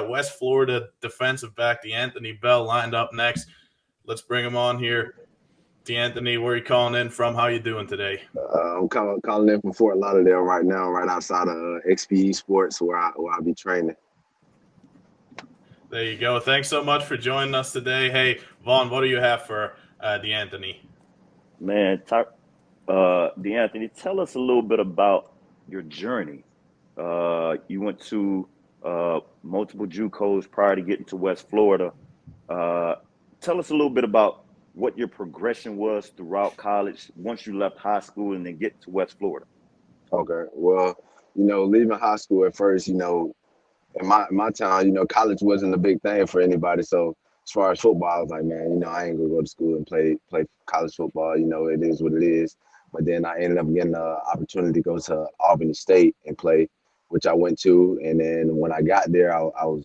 got West Florida defensive back DeAnthony Bell lined up next. Let's bring him on here. DeAnthony, where are you calling in from? How you doing today? I'm calling in from Fort Lauderdale right now, right outside of XPE Sports, where I'll be training. There you go. Thanks so much for joining us today. Hey, Vaughn, what do you have for DeAnthony? Man, DeAnthony, tell us a little bit about your journey. You went to multiple JUCOs prior to getting to West Florida. Tell us a little bit about what your progression was throughout college once you left high school and then get to West Florida. Okay, well, leaving high school at first, in my town, college wasn't a big thing for anybody. So as far as football, I was like, man, I ain't gonna go to school and play college football. It is what it is. But then I ended up getting the opportunity to go to Albany State and play, which I went to. And then when I got there, I was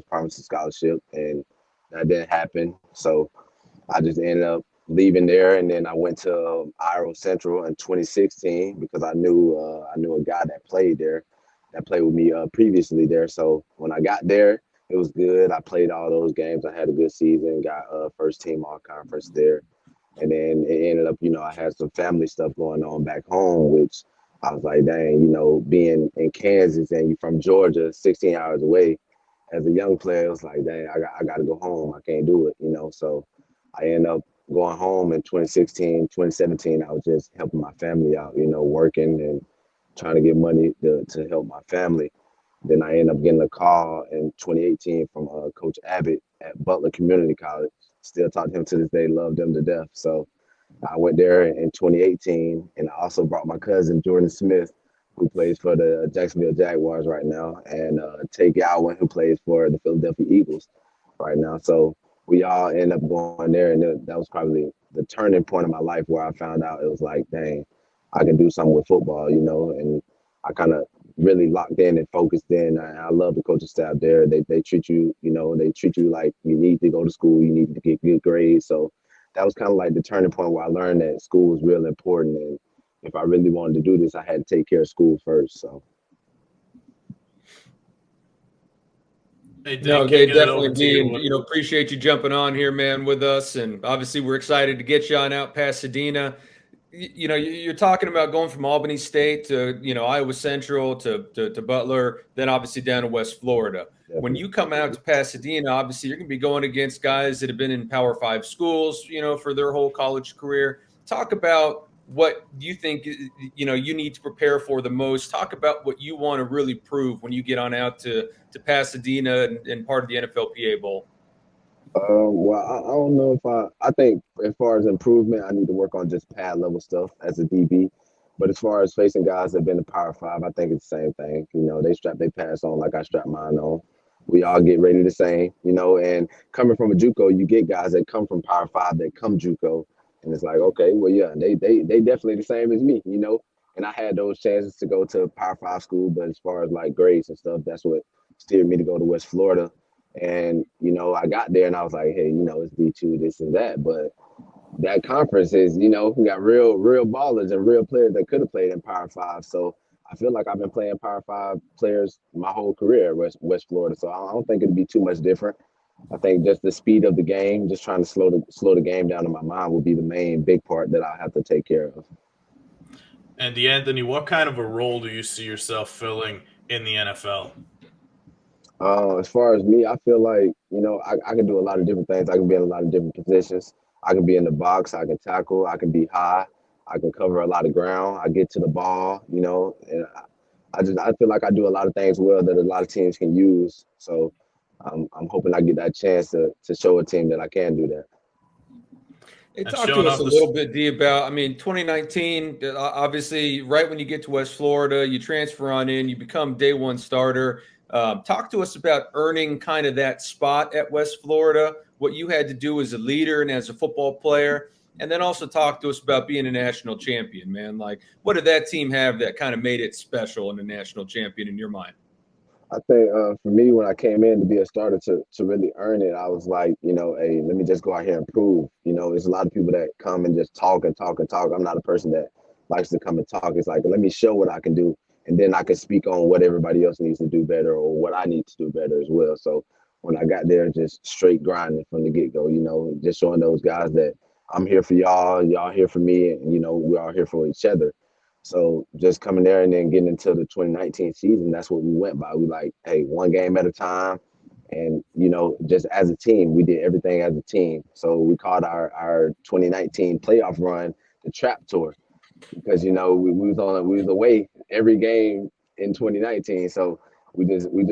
promised a scholarship, and that didn't happen. So I just ended up leaving there, and then I went to Iowa Central in 2016 because I knew a guy that played there, that played with me previously there. So when I got there, it was good. I played all those games. I had a good season. Got first team all conference there, and then it ended up, I had some family stuff going on back home, which I was like, dang, being in Kansas and you from Georgia, 16 hours away. As a young player, it was like, dang, I got to go home. I can't do it, So I ended up going home in 2016, 2017. I was just helping my family out, working and trying to get money to help my family. Then I ended up getting a call in 2018 from Coach Abbott at Butler Community College. Still talk to him to this day, love them to death. So I went there in 2018, and I also brought my cousin, Jordan Smith, who plays for the Jacksonville Jaguars right now, and Tay Gowan, who plays for the Philadelphia Eagles right now. So we all end up going there, and that was probably the turning point of my life where I found out it was like, dang, I can do something with football, and I kind of really locked in and focused in. I love the coaching staff there. They treat you, they treat you like you need to go to school, you need to get good grades. So that was kind of like the turning point where I learned that school was real important, and if I really wanted to do this, I had to take care of school first. So. Hey, No, they definitely do. And, appreciate you jumping on here, man, with us. And obviously, we're excited to get you on out Pasadena. You're talking about going from Albany State to, Iowa Central to Butler, then obviously down to West Florida. Definitely. When you come out to Pasadena, obviously, you're going to be going against guys that have been in Power 5 schools, for their whole college career. Talk about what you think, you need to prepare for the most. Talk about what you want to really prove when you get on out to Pasadena and part of the NFLPA Bowl. Well, I don't know if I think as far as improvement, I need to work on just pad level stuff as a DB. But as far as facing guys that have been in Power 5, I think it's the same thing. They strap their pads on like I strap mine on. We all get ready the same, and coming from a JUCO, you get guys that come from Power 5 that come JUCO. And it's like, okay, well, yeah, they definitely the same as me, And I had those chances to go to Power 5 school, but as far as like grades and stuff, that's what steered me to go to West Florida. And, I got there and I was like, hey, it's D2, this and that. But that conference is, we got real ballers and real players that could have played in Power 5. So I feel like I've been playing Power 5 players my whole career at West Florida. So I don't think it'd be too much different. I think just the speed of the game, just trying to slow the game down in my mind will be the main big part that I have to take care of. And DeAnthony, what kind of a role do you see yourself filling in the NFL? As far as me, I feel like, I can do a lot of different things. I can be in a lot of different positions. I can be in the box. I can tackle. I can be high. I can cover a lot of ground. I get to the ball, and I feel like I do a lot of things well that a lot of teams can use. So I'm hoping I get that chance to show a team that I can do that. Hey, talk to us a little bit, D, about, 2019, obviously, right when you get to West Florida, you transfer on in, you become day one starter. Talk to us about earning kind of that spot at West Florida, what you had to do as a leader and as a football player, and then also talk to us about being a national champion, man. Like, what did that team have that kind of made it special and a national champion in your mind? I think for me, when I came in to be a starter to really earn it, I was like, hey, let me just go out here and prove. There's a lot of people that come and just talk and talk and talk. I'm not a person that likes to come and talk. It's like, let me show what I can do and then I could speak on what everybody else needs to do better or what I need to do better as well. So when I got there, just straight grinding from the get-go, just showing those guys that I'm here for y'all here for me, and we're all here for each other. So just coming there and then getting into the 2019 season, that's what we went by. We like, hey, one game at a time. And, just as a team, we did everything as a team. So we called our 2019 playoff run the Trap Tour because, we was away every game in 2019. So we just we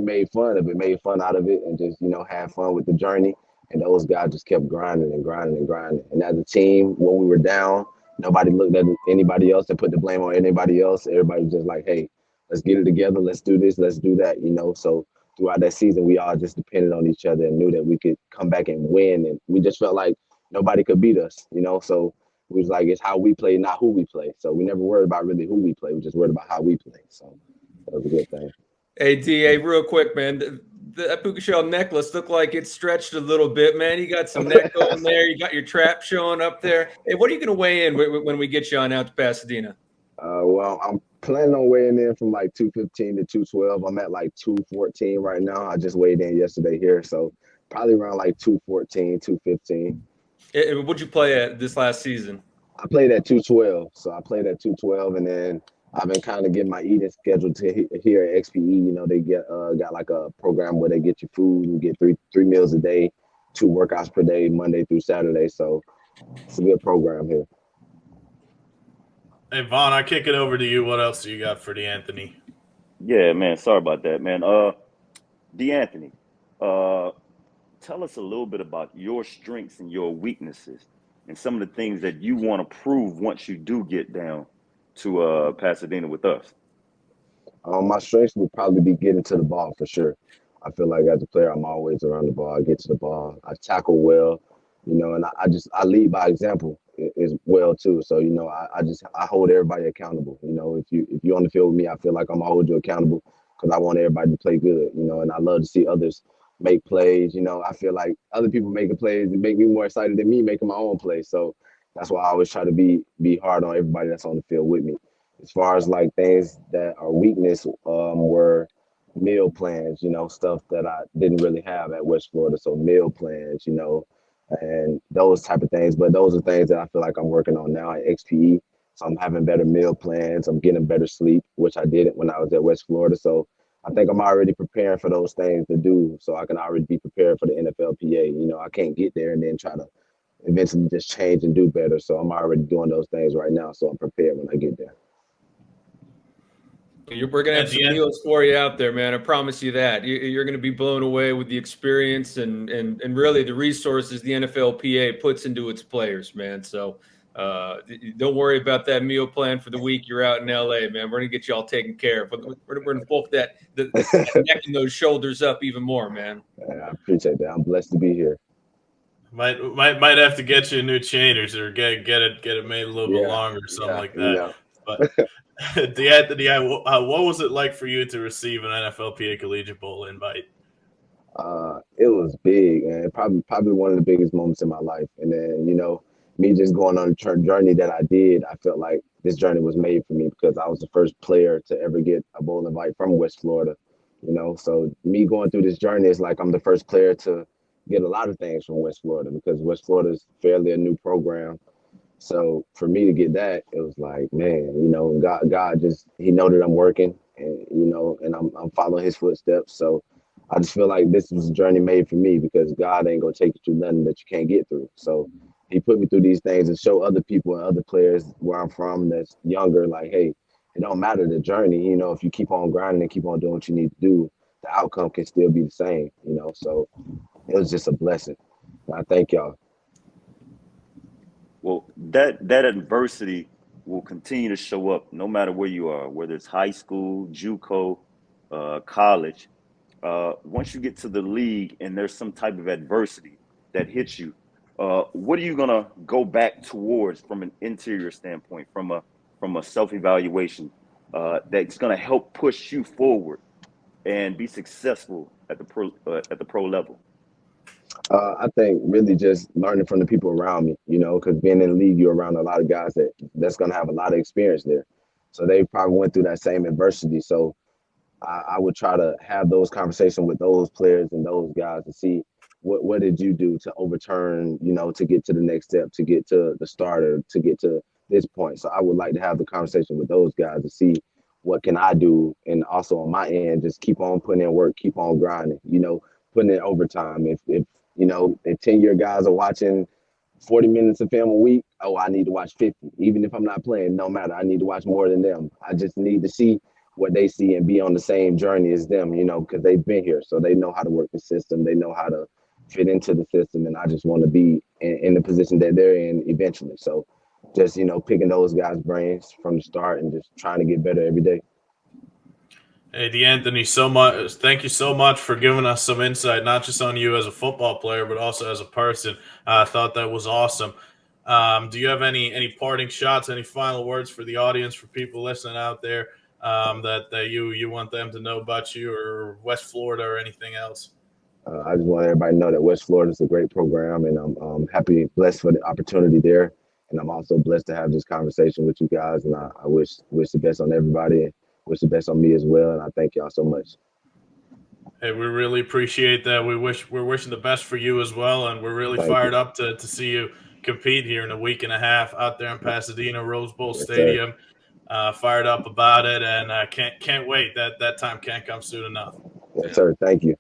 made fun of it, made fun out of it, and just, had fun with the journey. And those guys just kept grinding and grinding and grinding. And as a team, when we were down, nobody looked at anybody else and put the blame on anybody else. Everybody was just like, hey, let's get it together. Let's do this. Let's do that. So throughout that season, we all just depended on each other and knew that we could come back and win. And we just felt like nobody could beat us, So it was like, it's how we play, not who we play. So we never worried about really who we play. We just worried about how we play. So that was a good thing. Hey, DA, real quick, man. That puka shell necklace looked like it stretched a little bit, man. You got some neck going there. You got your trap showing up there. Hey, what are you going to weigh in when we get you on out to Pasadena? Well, I'm planning on weighing in from like 215 to 212. I'm at like 214 right now. I just weighed in yesterday here, so probably around like 214, 215. What'd you play at this last season? I played at 212, so I played at 212, and then I've been kind of getting my eating schedule to here at XPE. They got like a program where they get you food. You get three meals a day, 2 workouts per day, Monday through Saturday. So it's a good program here. Hey, Vaughn, I kick it over to you. What else do you got for DeAnthony? Yeah, man. Sorry about that, man. DeAnthony, tell us a little bit about your strengths and your weaknesses and some of the things that you want to prove once you do get down to Pasadena with us. My strengths would probably be getting to the ball for sure. I feel like as a player, I'm always around the ball. I get to the ball. I tackle well, and I lead by example as well too. So I hold everybody accountable. If you're on the field with me, I feel like I'm gonna hold you accountable because I want everybody to play good. And I love to see others make plays. I feel like other people making plays make me more excited than me making my own plays. So that's why I always try to be hard on everybody that's on the field with me. As far as like things that are weakness, were meal plans, stuff that I didn't really have at West Florida. So meal plans, and those type of things. But those are things that I feel like I'm working on now at XPE. So I'm having better meal plans. I'm getting better sleep, which I didn't when I was at West Florida. So I think I'm already preparing for those things to do so I can already be prepared for the NFLPA. I can't get there and then try to eventually just change and do better. So I'm already doing those things right now. So I'm prepared when I get there. We're going to have some meals for you out there, man. I promise you that. You're going to be blown away with the experience and really the resources the NFLPA puts into its players, man. So don't worry about that meal plan for the week you're out in LA, man. We're going to get you all taken care of. We're going to bulk that neck and those shoulders up even more, man. I appreciate that. I'm blessed to be here. Might have to get you a new chain or get it made a little bit longer or something like that. But DeAnthony, what was it like for you to receive an NFLPA Collegiate Bowl invite? It was big, and probably one of the biggest moments in my life. And then, me just going on the journey that I did, I felt like this journey was made for me because I was the first player to ever get a bowl invite from West Florida. So me going through this journey is like I'm the first player to get a lot of things from West Florida because West Florida is fairly a new program. So for me to get that, it was like, man, God just, he know that I'm working and, and I'm following his footsteps. So I just feel like this was a journey made for me because God ain't going to take you through nothing that you can't get through. So he put me through these things and show other people and other players where I'm from that's younger, like, hey, it don't matter the journey. If you keep on grinding and keep on doing what you need to do, the outcome can still be the same, So it was just a blessing. And I thank y'all. Well, that adversity will continue to show up no matter where you are, whether it's high school, JUCO, college. Once you get to the league and there's some type of adversity that hits you, what are you gonna go back towards from an interior standpoint, from a self-evaluation that's gonna help push you forward and be successful at the pro level? I think really just learning from the people around me, because being in the league, you're around a lot of guys that's going to have a lot of experience there. So they probably went through that same adversity. So I would try to have those conversations with those players and those guys to see what did you do to overturn, to get to the next step, to get to the starter, to get to this point. So I would like to have the conversation with those guys to see what can I do, and also on my end, just keep on putting in work, keep on grinding, putting in overtime. If 10-year guys are watching 40 minutes of film a week, I need to watch 50. Even if I'm not playing, no matter, I need to watch more than them. I just need to see what they see and be on the same journey as them, because they've been here. So they know how to work the system. They know how to fit into the system. And I just want to be in the position that they're in eventually. So just, picking those guys' brains from the start and just trying to get better every day. Hey, DeAnthony, thank you so much for giving us some insight, not just on you as a football player, but also as a person. I thought that was awesome. Do you have any parting shots, any final words for the audience, for people listening out there, that you want them to know about you or West Florida or anything else? I just want everybody to know that West Florida is a great program, and I'm happy, blessed for the opportunity there. And I'm also blessed to have this conversation with you guys. And I wish the best on everybody, and wish the best on me as well. And I thank y'all so much. Hey, we really appreciate that. We're wishing the best for you as well, and we're really fired up to see you compete here in a week and a half out there in Pasadena, Rose Bowl Stadium. Fired up about it, and can't wait. That time can't come soon enough. Yes, sir. Thank you.